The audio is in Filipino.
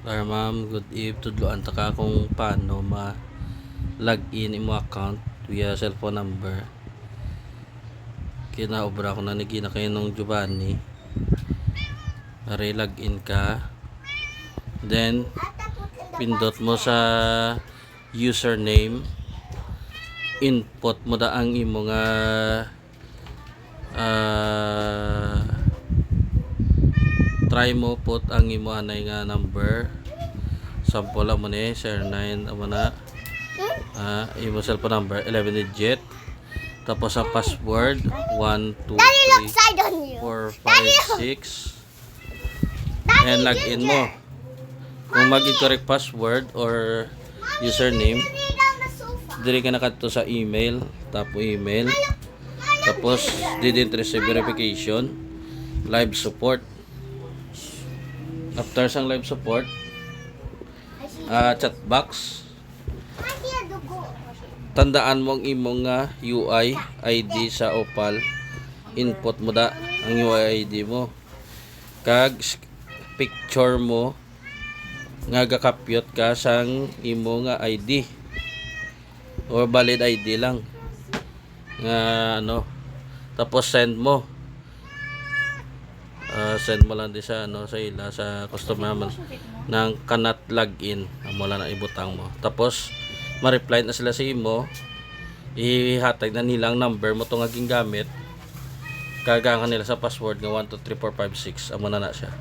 Ma'am, good eve. Tudloan ta ka kung paano ma-login imo account via cellphone number. Kinaobra ko na nagina kayo nung Giovanni. Para login ka. Then, pindot mo sa username. Input mo da ang imo nga try mo put ang imo anay nga number. Sample mo ni 09 amo na imo cellphone number 11 digit. Tapos ang password 1 2 3 4 5 6 and login mo. Kung mag-incorrect password or username, diri ka na kadto sa email, tapos didn't receive verification, live support. After sang live support, chat box, tandaan mo ang imong UI ID sa Opal. Input mo da ang UI ID mo, kag picture mo nga gakapyot ka sang imo nga ID or valid ID lang nga tapos send mo lang di sa sa ila sa customer man nang cannot login amo lang na ibutang mo, tapos ma-reply na sila sa imo, ihatag na nilang number mo tong aging gamit, kaga nila sa password nga 1 2 3 4 5 6 amo na siya.